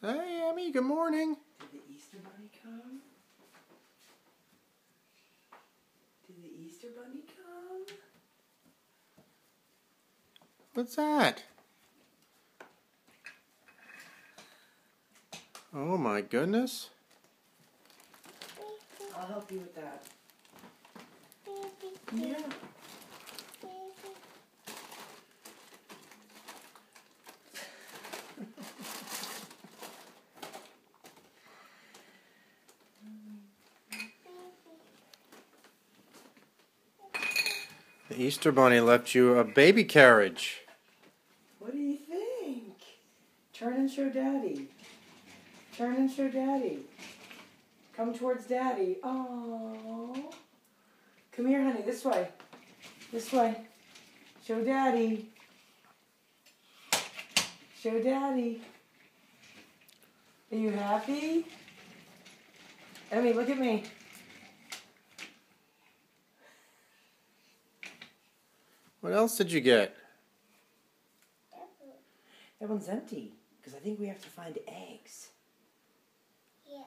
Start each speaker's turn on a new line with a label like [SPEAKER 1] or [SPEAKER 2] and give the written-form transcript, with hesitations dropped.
[SPEAKER 1] Hey, Emmy, good morning.
[SPEAKER 2] Did the Easter Bunny come? Did the Easter Bunny come?
[SPEAKER 1] What's that? Oh my goodness.
[SPEAKER 2] I'll help you with that. Yeah.
[SPEAKER 1] The Easter Bunny left you a baby carriage.
[SPEAKER 2] What do you think? Turn and show Daddy. Turn and show Daddy. Come towards Daddy. Oh. Come here, honey. This way. This way. Show Daddy. Show Daddy. Are you happy? Emmy, look at me.
[SPEAKER 1] What else did you get?
[SPEAKER 2] That one's empty because I think we have to find eggs.
[SPEAKER 1] Yeah.